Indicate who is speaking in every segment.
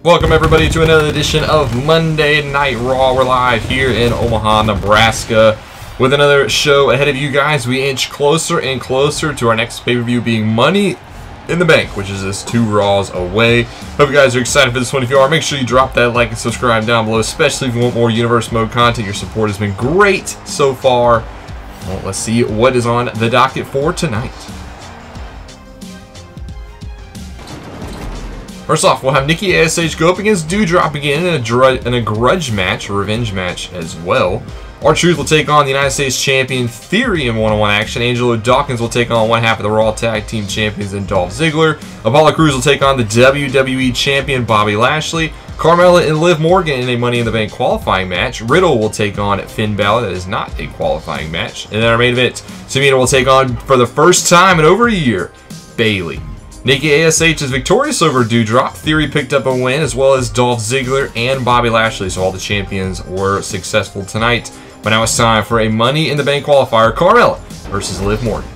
Speaker 1: Welcome everybody to another edition of Monday Night Raw. We're live here in Omaha, Nebraska with another show ahead of you guys. We inch closer and closer to our next pay-per-view being Money in the Bank, which is just 2 Raws away. Hope you guys are excited for this one. If you are, make sure you drop that like and subscribe down below, especially if you want more Universe Mode content. Your support has been great so far. Well, let's see what is on the docket for tonight. First off, we'll have Nikki ASH go up against Doudrop again in a grudge match, a revenge match as well. R-Truth will take on the United States Champion Theory in one-on-one action. Angelo Dawkins will take on one half of the Raw Tag Team Champions and Dolph Ziggler. Apollo Crews will take on the WWE Champion Bobby Lashley. Carmella and Liv Morgan in a Money in the Bank qualifying match. Riddle will take on Finn Balor. That is not a qualifying match. And then our main event, Tamina will take on, for the first time in over a year, Bayley. Nikki ASH is victorious over Doudrop. Theory picked up a win, as well as Dolph Ziggler and Bobby Lashley. So all the champions were successful tonight. But now it's time for a Money in the Bank qualifier. Carmella versus Liv Morgan.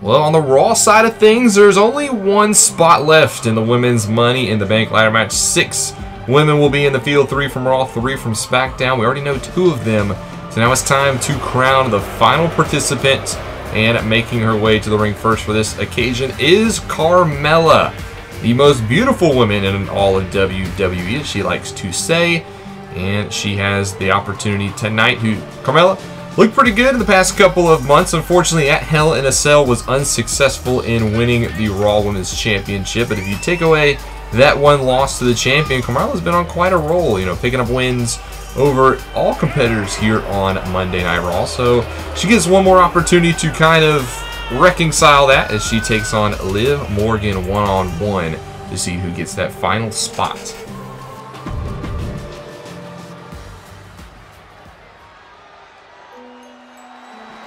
Speaker 1: Well, on the Raw side of things, there's only one spot left in the women's Money in the Bank ladder match. 6 women will be in the field, 3 from Raw, 3 from SmackDown. We already know 2 of them. So now it's time to crown the final participant. And making her way to the ring first for this occasion is Carmella, the most beautiful woman in all of WWE, as she likes to say. And she has the opportunity tonight. Carmella looked pretty good in the past couple of months. Unfortunately, at Hell in a Cell was unsuccessful in winning the Raw Women's Championship. But if you take away that one loss to the champion, Carmella's been on quite a roll, picking up wins over all competitors here on Monday Night Raw. So she gets one more opportunity to kind of reconcile that as she takes on Liv Morgan one-on-one to see who gets that final spot.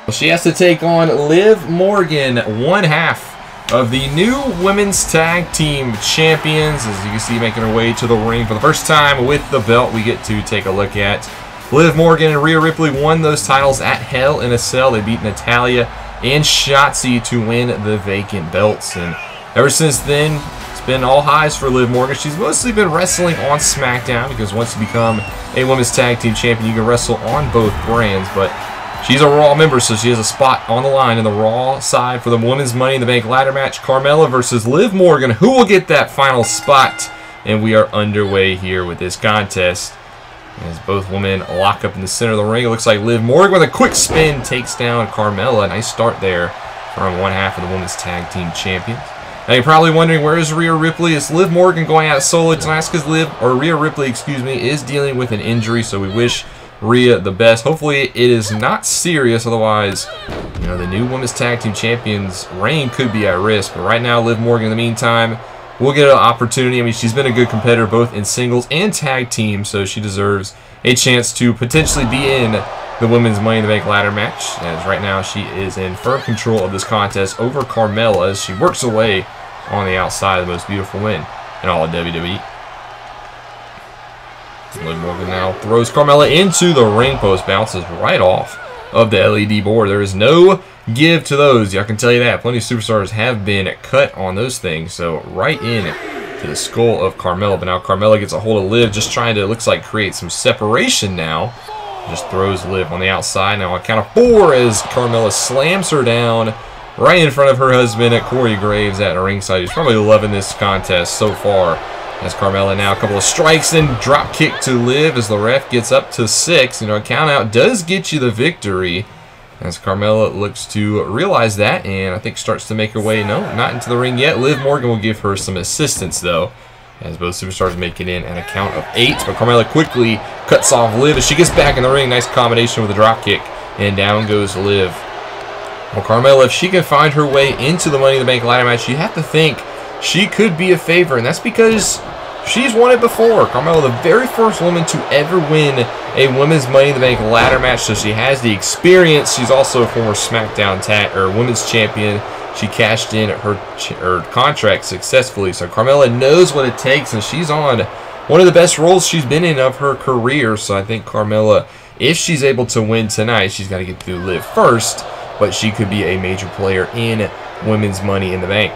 Speaker 1: Well, she has to take on Liv Morgan, one half of the new Women's Tag Team Champions. As you can see, making her way to the ring for the first time with the belt, we get to take a look at Liv Morgan and Rhea Ripley won those titles at Hell in a Cell. They beat Natalya and Shotzi to win the vacant belts. And ever since then, it's been all highs for Liv Morgan. She's mostly been wrestling on SmackDown because once you become a Women's Tag Team Champion, you can wrestle on both brands. But she's a Raw member, so she has a spot on the line in the Raw side for the Women's Money in the Bank ladder match. Carmella versus Liv Morgan. Who will get that final spot? And we are underway here with this contest as both women lock up in the center of the ring. It looks like Liv Morgan with a quick spin takes down Carmella. Nice start there from one half of the Women's Tag Team Champions. Now you're probably wondering, where is Rhea Ripley? Is Liv Morgan going out solo tonight? Because Rhea Ripley, is dealing with an injury, so we wish Rhea the best. Hopefully it is not serious, otherwise the new Women's Tag Team Champions reign could be at risk. But right now Liv Morgan in the meantime will get an opportunity. I mean, she's been a good competitor both in singles and tag team, so she deserves a chance to potentially be in the Women's Money in the Bank ladder match, as right now she is in firm control of this contest over Carmella as she works away on the outside of the most beautiful win in all of WWE. Liv Morgan now throws Carmella into the ring post, bounces right off of the LED board. There is no give to those, I can tell you that. Plenty of superstars have been cut on those things, so right in to the skull of Carmella. But now Carmella gets a hold of Liv, just trying to, looks like, create some separation now. Just throws Liv on the outside. Now on count of 4 as Carmella slams her down right in front of her husband, Corey Graves, at ringside. He's probably loving this contest so far. As Carmella now a couple of strikes and drop kick to Liv as the ref gets up to 6. A count out does get you the victory as Carmella looks to realize that and I think starts to make her way, no, not into the ring yet. Liv Morgan will give her some assistance though as both superstars make it in at a count of 8. But Carmella quickly cuts off Liv as she gets back in the ring. Nice combination with a drop kick and down goes Liv. Well, Carmella, if she can find her way into the Money in the Bank ladder match, you have to think she could be a favorite, and that's because she's won it before. Carmella, the very first woman to ever win a Women's Money in the Bank ladder match, so she has the experience. She's also a former SmackDown Women's Champion. She cashed in her contract successfully, so Carmella knows what it takes, and she's on one of the best roles she's been in of her career. So I think Carmella, if she's able to win tonight, she's got to get through Liv first, but she could be a major player in Women's Money in the Bank.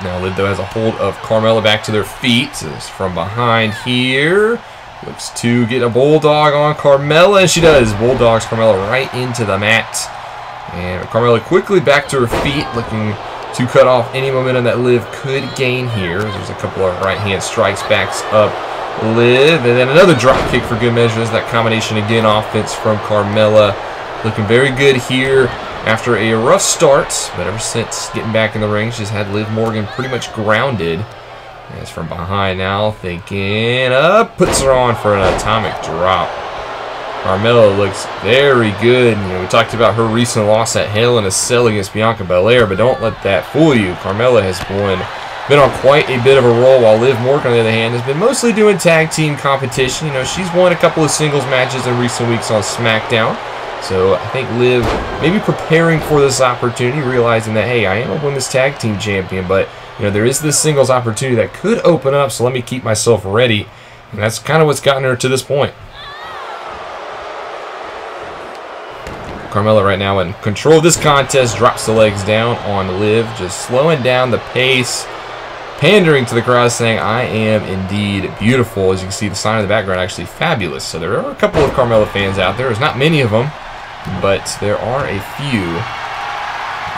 Speaker 1: Now Liv, though, has a hold of Carmella back to their feet. It's from behind here. Looks to get a bulldog on Carmella, and she does. Bulldogs Carmella right into the mat. And Carmella quickly back to her feet, looking to cut off any momentum that Liv could gain here. There's a couple of right-hand strikes, backs up Liv, and then another drop kick for good measure. That combination again, offense from Carmella. Looking very good here after a rough start, but ever since getting back in the ring, she's had Liv Morgan pretty much grounded. As from behind now, thinking up, puts her on for an atomic drop. Carmella looks very good. You know, we talked about her recent loss at Hell in a Cell against Bianca Belair, but don't let that fool you. Carmella has been on quite a bit of a roll, while Liv Morgan, on the other hand, has been mostly doing tag team competition. You know, she's won a couple of singles matches in recent weeks on SmackDown. So I think Liv maybe preparing for this opportunity, realizing that, hey, I am a women's tag team champion, but you know, there is this singles opportunity that could open up, so let me keep myself ready. And that's kind of what's gotten her to this point. Carmella right now in control of this contest, drops the legs down on Liv, just slowing down the pace, pandering to the crowd, saying, I am indeed beautiful. As you can see, the sign in the background actually fabulous. So there are a couple of Carmella fans out there. There's not many of them, but there are a few.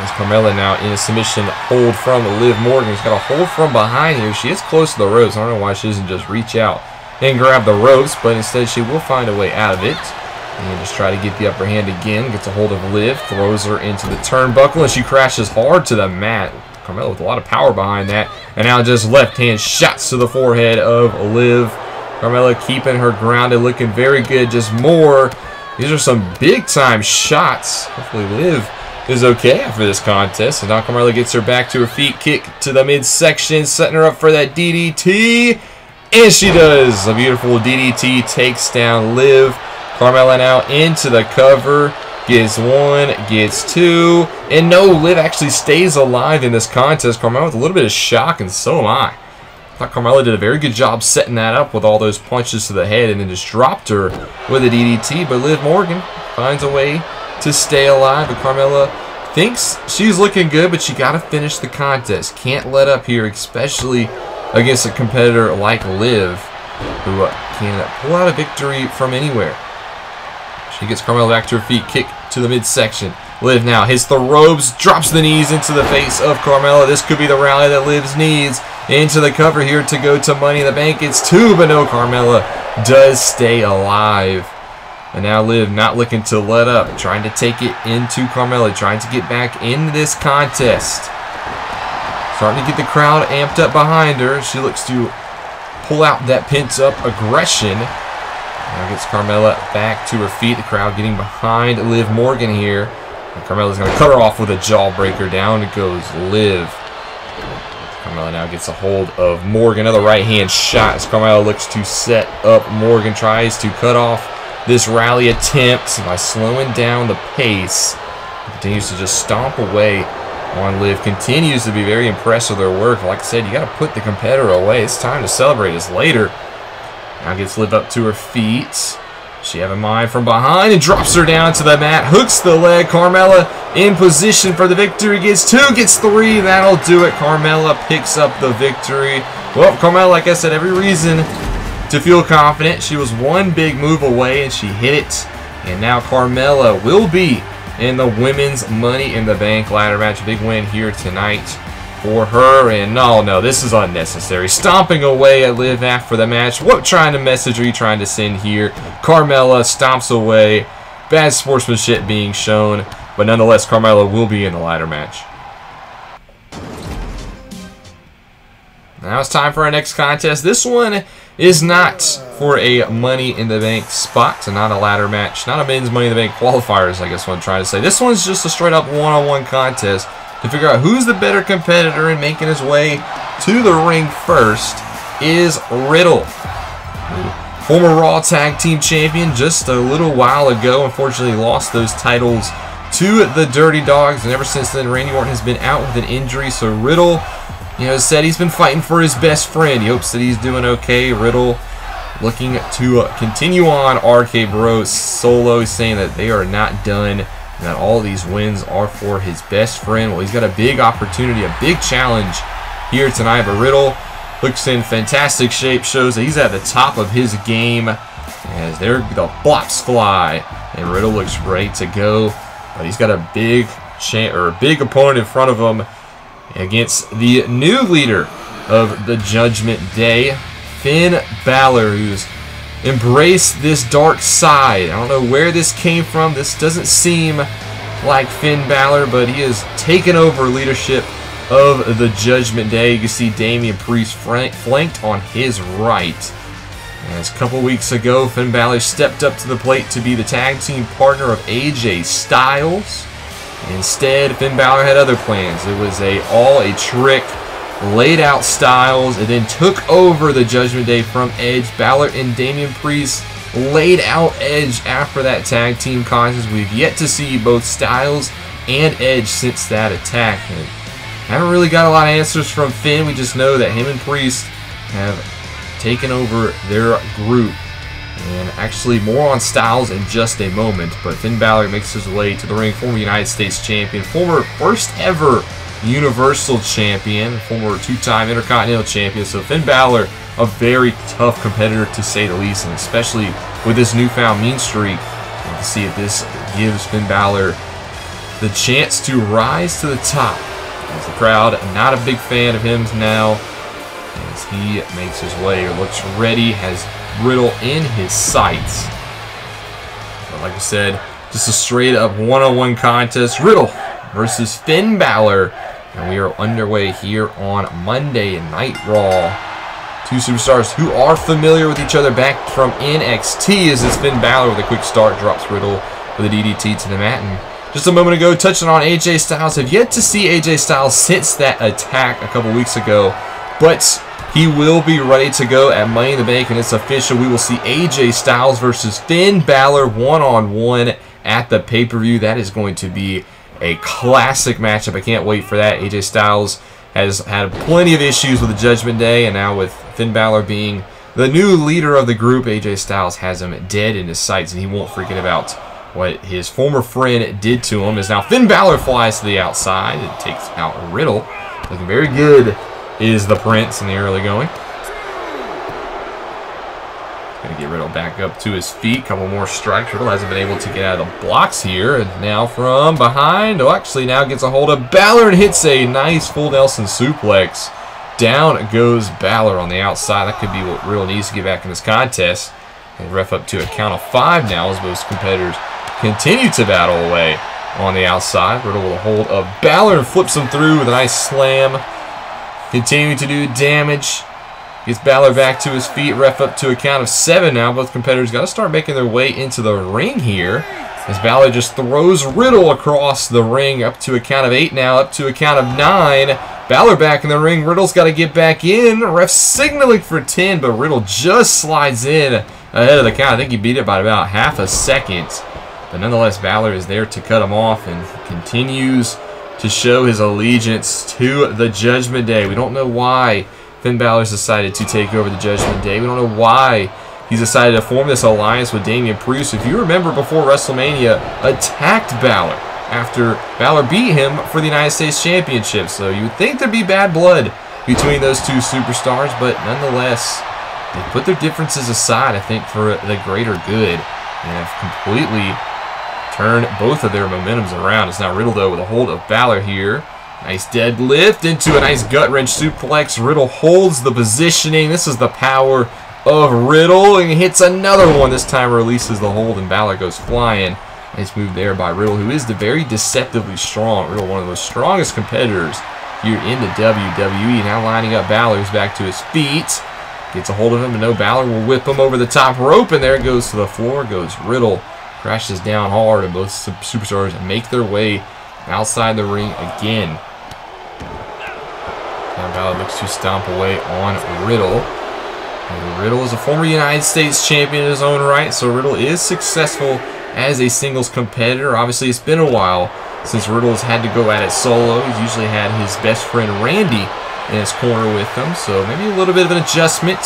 Speaker 1: As Carmella now in a submission hold from Liv Morgan. She's got a hold from behind here. She is close to the ropes. I don't know why she doesn't just reach out and grab the ropes, but instead she will find a way out of it. And just try to get the upper hand again. Gets a hold of Liv, throws her into the turnbuckle, and she crashes hard to the mat. Carmella with a lot of power behind that. And now just left hand shots to the forehead of Liv. Carmella keeping her grounded, looking very good. Just more. These are some big time shots. Hopefully Liv is okay after this contest. And now Carmella gets her back to her feet. Kick to the midsection, setting her up for that DDT. And she does. A beautiful DDT takes down Liv. Carmella now into the cover. Gets one, gets two. And no, Liv actually stays alive in this contest. Carmella with a little bit of shock, and so am I. I thought Carmella did a very good job setting that up with all those punches to the head and then just dropped her with a DDT. But Liv Morgan finds a way to stay alive. But Carmella thinks she's looking good, but she got to finish the contest. Can't let up here, especially against a competitor like Liv, who can pull out a victory from anywhere. She gets Carmella back to her feet, kick to the midsection. Liv now hits the ropes, drops the knees into the face of Carmella. This could be the rally that Liv needs. Into the cover here to go to Money in the Bank. It's two, but no, Carmella does stay alive. And now Liv not looking to let up, trying to take it into Carmella, trying to get back in this contest. Starting to get the crowd amped up behind her. She looks to pull out that pent-up aggression. Now gets Carmella back to her feet. The crowd getting behind Liv Morgan here. And Carmella's going to cut her off with a jawbreaker. Down it goes Liv. Carmella now gets a hold of Morgan. Another right-hand shot as Carmella looks to set up Morgan. Tries to cut off this rally attempt by slowing down the pace. Continues to just stomp away on Liv. Continues to be very impressed with her work. Like I said, you got to put the competitor away. It's time to celebrate this later. Now gets Liv up to her feet. She have in mind from behind and drops her down to the mat. Hooks the leg. Carmella in position for the victory. Gets two, gets three. That'll do it. Carmella picks up the victory. Well, Carmella, like I said, every reason to feel confident. She was one big move away and she hit it. And now Carmella will be in the Women's Money in the Bank ladder match. Big win here tonight for her. And no, this is unnecessary. Stomping away at Liv after the match. What kind of message are you trying to send here? Carmella stomps away. Bad sportsmanship being shown. But nonetheless, Carmella will be in the ladder match. Now it's time for our next contest. This one is not for a Money in the Bank spot, so not a ladder match, not a men's Money in the Bank qualifiers, I guess what I'm trying to say. This one's just a straight up one-on-one contest to figure out who's the better competitor, and making his way to the ring first is Riddle. Former Raw Tag Team Champion just a little while ago. Unfortunately lost those titles to the Dirty Dogs, and ever since then Randy Orton has been out with an injury. So Riddle, said he's been fighting for his best friend. He hopes that he's doing okay. Riddle looking to continue on. RK Bro solo saying that they are not done, and that all these wins are for his best friend. Well, he's got a big opportunity, a big challenge here tonight. But Riddle looks in fantastic shape, shows that he's at the top of his game as there the blocks fly, and Riddle looks ready to go. But he's got a big opponent in front of him against the new leader of the Judgment Day, Finn Balor, who's embraced this dark side. I don't know where this came from. This doesn't seem like Finn Balor, but he has taken over leadership of the Judgment Day. You can see Damian Priest flanked on his right. As a couple weeks ago, Finn Balor stepped up to the plate to be the tag team partner of AJ Styles. Instead, Finn Balor had other plans. It was all a trick, laid out Styles, and then took over the Judgment Day from Edge. Balor and Damian Priest laid out Edge after that tag team contest. We've yet to see both Styles and Edge since that attack. And haven't really got a lot of answers from Finn. We just know that him and Priest have taken over their group. And actually more on Styles in just a moment. But Finn Balor makes his way to the ring. Former United States Champion, former first ever Universal Champion, former two-time Intercontinental Champion. So Finn Balor, a very tough competitor to say the least, and especially with this newfound mean streak. And to see if this gives Finn Balor the chance to rise to the top. As the crowd, not a big fan of him now, as he makes his way or looks ready, has Riddle in his sights. But like I said, just a straight up one-on-one contest. Riddle versus Finn Balor. And we are underway here on Monday Night Raw. Two superstars who are familiar with each other back from NXT, as this Finn Balor with a quick start drops Riddle with a DDT to the mat. And just a moment ago, touching on AJ Styles, have yet to see AJ Styles since that attack a couple weeks ago. But he will be ready to go at Money in the Bank, and it's official. We will see AJ Styles versus Finn Balor one-on-one at the pay-per-view. That is going to be a classic matchup. I can't wait for that. AJ Styles has had plenty of issues with the Judgment Day, and now with Finn Balor being the new leader of the group, AJ Styles has him dead in his sights, and he won't forget about what his former friend did to him. As now Finn Balor flies to the outside and takes out Riddle. Looking very good is the Prince in the early going. Going to get Riddle back up to his feet. Couple more strikes. Riddle hasn't been able to get out of the blocks here. And now from behind. Oh, actually now gets a hold of Balor and hits a nice full Nelson suplex. Down goes Balor on the outside. That could be what Riddle needs to get back in this contest. And ref up to a count of 5 now as both competitors continue to battle away on the outside. Riddle with a hold of Balor and flips him through with a nice slam. Continuing to do damage. Gets Balor back to his feet. Ref up to a count of 7 now. Both competitors got to start making their way into the ring here, as Balor just throws Riddle across the ring. Up to a count of 8 now. Up to a count of 9. Balor back in the ring. Riddle's got to get back in. Ref signaling for 10, but Riddle just slides in ahead of the count. I think he beat it by about half a second. But nonetheless, Balor is there to cut him off and continues to show his allegiance to the Judgment Day. We don't know why Finn Balor's decided to take over the Judgment Day. We don't know why he's decided to form this alliance with Damian Priest. If you remember, before WrestleMania, attacked Balor after Balor beat him for the United States Championship. So you would think there'd be bad blood between those two superstars, but nonetheless, they put their differences aside, I think, for the greater good, and have completely turn both of their momentums around. It's now Riddle, though, with a hold of Balor here. Nice deadlift into a nice gut-wrench suplex. Riddle holds the positioning. This is the power of Riddle, and he hits another one. This time releases the hold, and Balor goes flying. Nice move there by Riddle, who is very deceptively strong. Riddle, one of the strongest competitors here in the WWE. Now lining up Balor, who's back to his feet. Gets a hold of him, and no, Balor will whip him over the top rope, and there it goes to the floor. Goes Riddle. Crashes down hard, and both superstars make their way outside the ring again. Now Balor looks to stomp away on Riddle. And Riddle is a former United States champion in his own right, so Riddle is successful as a singles competitor. Obviously, it's been a while since Riddle has had to go at it solo. He's usually had his best friend Randy in his corner with him, so maybe a little bit of an adjustment.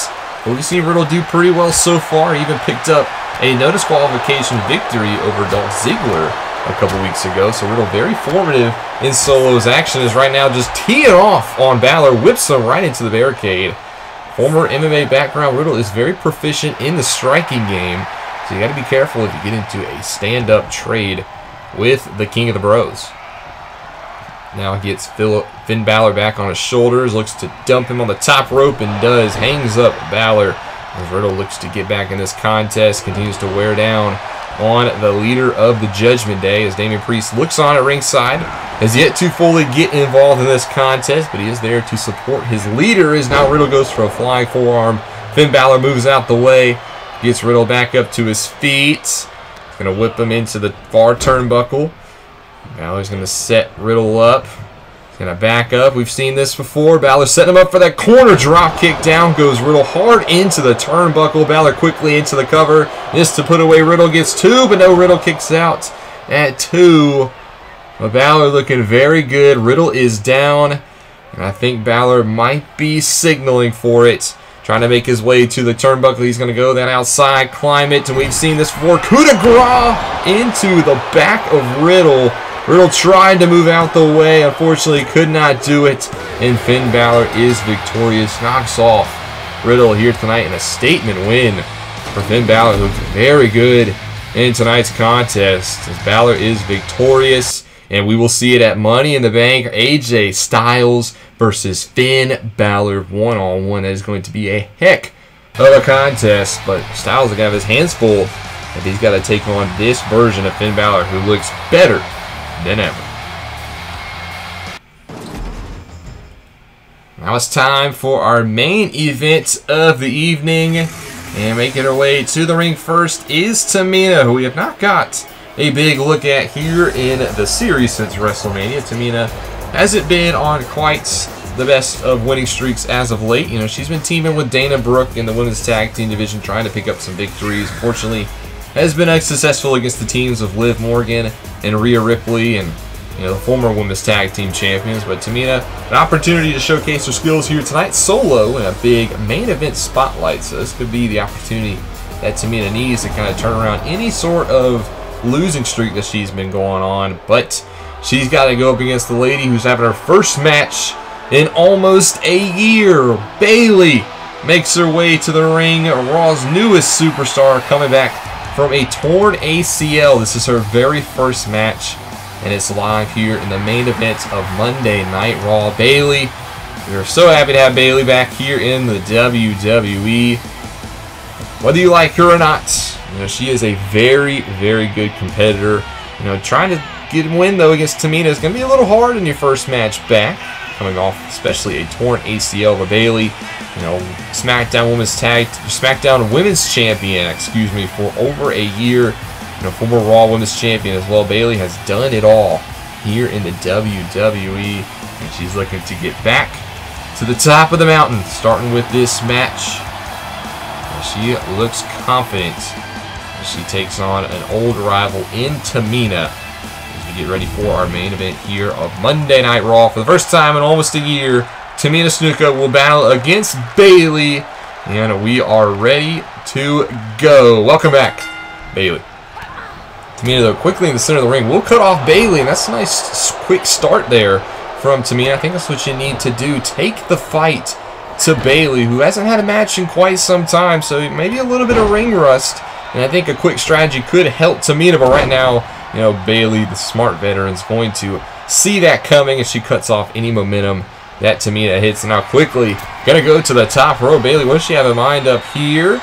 Speaker 1: But we've seen Riddle do pretty well so far. He even picked up a no disqualification victory over Dolph Ziggler a couple weeks ago. So Riddle very formative in solos action is right now just teeing off on Balor, whips him right into the barricade. Former MMA background, Riddle is very proficient in the striking game. So you got to be careful if you get into a stand-up trade with the King of the Bros. Now he gets Finn Balor back on his shoulders, looks to dump him on the top rope and does. Hangs up Balor as Riddle looks to get back in this contest, continues to wear down on the leader of the Judgment Day as Damian Priest looks on at ringside. Has yet to fully get involved in this contest, but he is there to support his leader as now Riddle goes for a flying forearm. Finn Balor moves out the way, gets Riddle back up to his feet. He's going to whip him into the far turnbuckle. Balor's going to set Riddle up. He's going to back up. We've seen this before. Balor setting him up for that corner drop kick. Down goes Riddle hard into the turnbuckle. Balor quickly into the cover. This to put away Riddle. Gets 2, but no, Riddle kicks out at 2. But Balor looking very good. Riddle is down. And I think Balor might be signaling for it. Trying to make his way to the turnbuckle. He's going to go that outside, climb it. And we've seen this before. Coup de grace into the back of Riddle. Riddle tried to move out the way, unfortunately could not do it, and Finn Balor is victorious, knocks off Riddle here tonight in a statement win for Finn Balor, who looked very good in tonight's contest, as Balor is victorious, and we will see it at Money in the Bank, AJ Styles versus Finn Balor one-on-one. That is going to be a heck of a contest, but Styles is going to have his hands full if he's got to take on this version of Finn Balor, who looks better than ever. Now it's time for our main event of the evening, and making her way to the ring first is Tamina, who we have not got a big look at here in the series since WrestleMania. Tamina hasn't been on quite the best of winning streaks as of late. You know, she's been teaming with Dana Brooke in the women's tag team division, trying to pick up some victories. Unfortunately, has been unsuccessful against the teams of Liv Morgan and Rhea Ripley and, you know, the former women's tag team champions. But Tamina, an opportunity to showcase her skills here tonight solo in a big main event spotlight. So this could be the opportunity that Tamina needs to kind of turn around any sort of losing streak that she's been going on. But she's got to go up against the lady who's having her first match in almost a year. Bayley makes her way to the ring, Raw's newest superstar, coming back from a torn ACL. This is her very first match, and it's live here in the main event of Monday Night Raw. Bayley, we're so happy to have Bayley back here in the WWE. Whether you like her or not, you know, she is a very, very good competitor. You know, trying to get a win though against Tamina is going to be a little hard in your first match back, coming off especially a torn ACL for Bayley. You know, SmackDown Women's Champion, excuse me, for over a year. You know, former Raw Women's Champion as well. Bayley has done it all here in the WWE, and she's looking to get back to the top of the mountain, starting with this match. She looks confident as she takes on an old rival in Tamina as we get ready for our main event here of Monday Night Raw. For the first time in almost a year, Tamina Snuka will battle against Bayley, and we are ready to go. Welcome back, Bayley. Tamina, though, quickly in the center of the ring, will cut off Bayley, and that's a nice quick start there from Tamina. I think that's what you need to do. Take the fight to Bayley, who hasn't had a match in quite some time, so maybe a little bit of ring rust, and I think a quick strategy could help Tamina, but right now, you know, Bayley, the smart veteran, is going to see that coming as she cuts off any momentum that Tamina hits. Now quickly, gonna go to the top row. Bayley, what does she have in mind up here?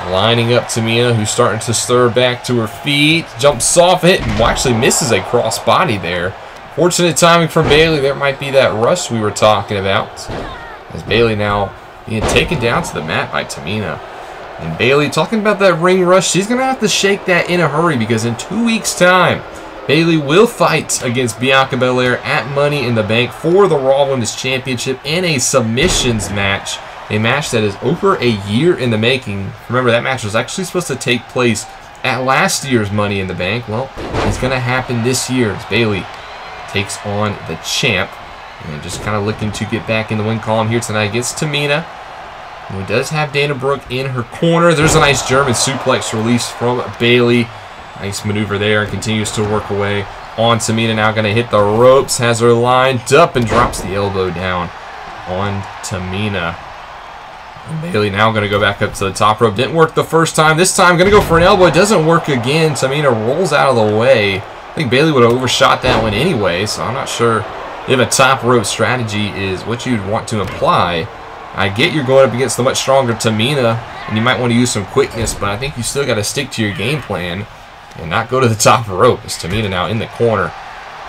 Speaker 1: Lining up Tamina, who's starting to stir back to her feet. Jumps off it and actually misses a cross body there. Fortunate timing from Bayley. There might be that rush we were talking about, as Bayley now being taken down to the mat by Tamina. And Bayley, talking about that ring rush, she's gonna have to shake that in a hurry, because in 2 weeks' time, Bayley will fight against Bianca Belair at Money in the Bank for the Raw Women's Championship in a submissions match. A match that is over a year in the making. Remember, that match was actually supposed to take place at last year's Money in the Bank. Well, it's going to happen this year as Bayley takes on the champ. And just kind of looking to get back in the win column here tonight against Tamina, who does have Dana Brooke in her corner. There's a nice German suplex release from Bayley. Nice maneuver there and continues to work away on Tamina. Now going to hit the ropes. Has her lined up and drops the elbow down on Tamina. And Bayley now going to go back up to the top rope. Didn't work the first time. This time going to go for an elbow. It doesn't work again. Tamina rolls out of the way. I think Bayley would have overshot that one anyway, so I'm not sure if a top rope strategy is what you'd want to apply. I get you're going up against the much stronger Tamina, and you might want to use some quickness, but I think you still got to stick to your game plan and not go to the top rope. It's Tamina now in the corner.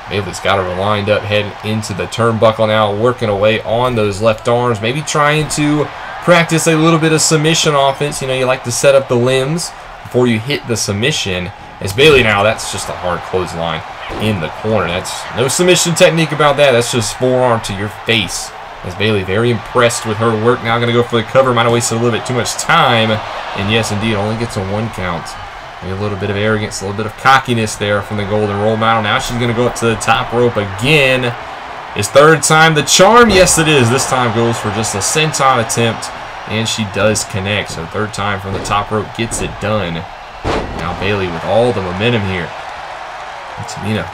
Speaker 1: Bayley's got her lined up, heading into the turnbuckle now, working away on those left arms, maybe trying to practice a little bit of submission offense. You know, you like to set up the limbs before you hit the submission. As Bayley now, that's just a hard clothesline in the corner. That's no submission technique about that. That's just forearm to your face. As Bayley very impressed with her work. Now going to go for the cover. Might have wasted a little bit too much time. And yes, indeed, only gets a 1 count. Maybe a little bit of arrogance, a little bit of cockiness there from the Golden Role Model. Now she's going to go up to the top rope again. His 3rd time the charm. Yes, it is. This time goes for just a senton attempt. And she does connect. So 3rd time from the top rope gets it done. Now Bayley with all the momentum here. And Tamina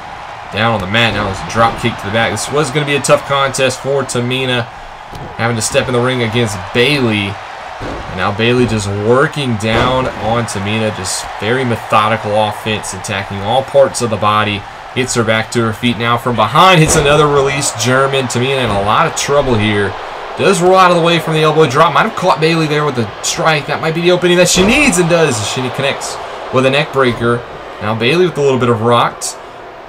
Speaker 1: down on the mat. Now it's a drop kick to the back. This was going to be a tough contest for Tamina, having to step in the ring against Bayley. And now Bayley just working down on Tamina. Just very methodical offense, attacking all parts of the body. Gets her back to her feet now from behind. Hits another release German. Tamina in a lot of trouble here. Does roll out of the way from the elbow drop. Might have caught Bayley there with a strike. That might be the opening that she needs, and does. She connects with a neck breaker. Now Bayley with a little bit of rocked,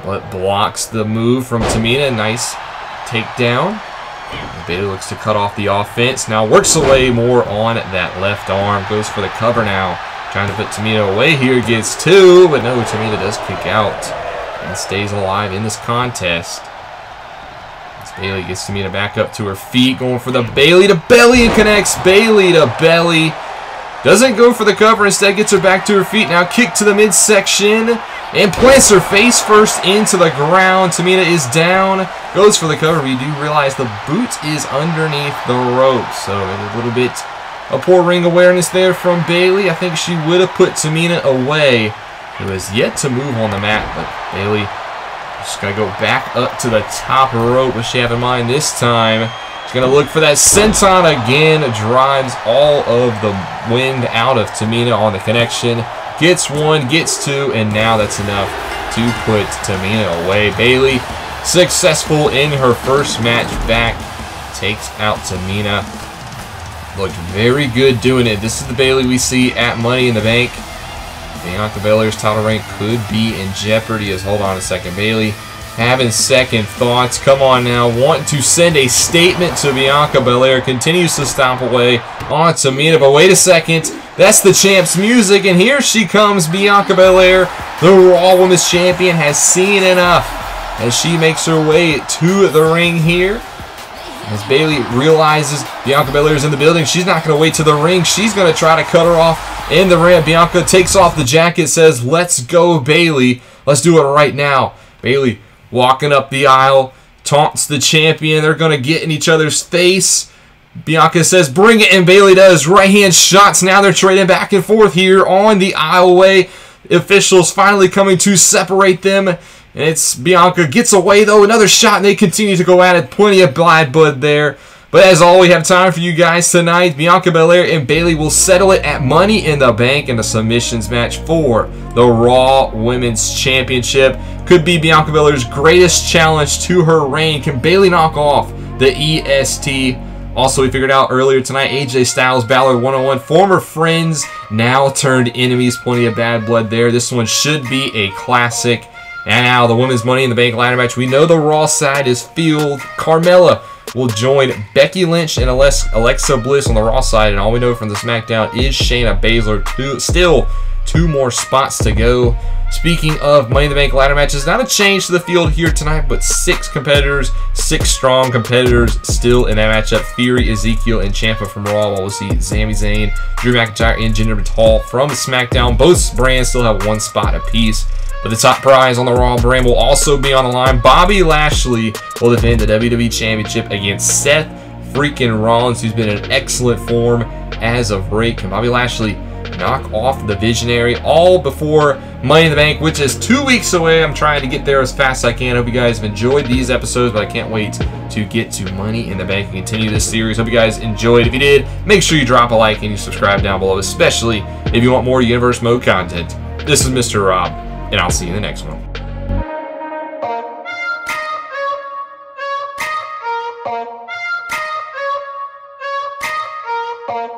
Speaker 1: but blocks the move from Tamina. Nice takedown. Bayley looks to cut off the offense. Now works away more on that left arm. Goes for the cover now. Trying to put Tamina away here. Gets 2, but no, Tamina does kick out and stays alive in this contest. As Bayley gets Tamina back up to her feet. Going for the Bayley to belly and connects. Bayley to belly. Doesn't go for the cover, instead gets her back to her feet. Now kick to the midsection and plants her face first into the ground. Tamina is down, goes for the cover. We do realize the boot is underneath the rope, so maybe a little bit of poor ring awareness there from Bayley. I think she would have put Tamina away, who has yet to move on the mat, but Bayley just going to go back up to the top rope. What she have in mind this time? She's going to look for that senton again. Drives all of the wind out of Tamina on the connection. Gets 1, gets 2, and now that's enough to put Tamina away. Bayley successful in her first match back. Takes out Tamina. Looked very good doing it. This is the Bayley we see at Money in the Bank. Bianca Belair's title reign could be in jeopardy. As hold on a second, Bayley having second thoughts. Come on now. Want to send a statement to Bianca Belair. Continues to stomp away on Tamina. But wait a second. That's the champ's music. And here she comes, Bianca Belair. The Raw Women's Champion has seen enough as she makes her way to the ring here. As Bayley realizes Bianca Belair is in the building, she's not going to wait to the ring. She's going to try to cut her off in the ring. Bianca takes off the jacket, says, "Let's go, Bayley. Let's do it right now." Bayley walking up the aisle, taunts the champion. They're going to get in each other's face. Bianca says, "Bring it," and Bayley does. Right hand shots. Now they're trading back and forth here on the aisleway. Officials finally coming to separate them. And it's Bianca gets away, though. Another shot, and they continue to go at it. Plenty of bad blood there. But as all, we have time for you guys tonight. Bianca Belair and Bayley will settle it at Money in the Bank in a submissions match for the Raw Women's Championship. Could be Bianca Belair's greatest challenge to her reign. Can Bayley knock off the EST? Also, we figured out earlier tonight, AJ Styles, Balor 101, former friends, now turned enemies. Plenty of bad blood there. This one should be a classic. And now the Women's Money in the Bank ladder match. We know the Raw side is filled. Carmella will join Becky Lynch and Alexa Bliss on the Raw side. And all we know from the SmackDown is Shayna Baszler. Still 2 more spots to go. Speaking of Money in the Bank ladder matches, not a change to the field here tonight, but 6 competitors, 6 strong competitors still in that matchup. Theory, Ezekiel, and Ciampa from Raw, while we'll see Sami Zayn, Drew McIntyre, and Jinder Mahal from SmackDown. Both brands still have 1 spot apiece. But the top prize on the Raw brand will also be on the line. Bobby Lashley will defend the WWE Championship against Seth freaking Rollins, who's been in excellent form as of late. Can Bobby Lashley knock off the Visionary, all before Money in the Bank, which is 2 weeks away. I'm trying to get there as fast as I can. Hope you guys have enjoyed these episodes, but I can't wait to get to Money in the Bank and continue this series. Hope you guys enjoyed. If you did, make sure you drop a like and you subscribe down below, especially if you want more Universe Mode content. This is Mr. Rob, and I'll see you in the next one.
Speaker 2: Oh.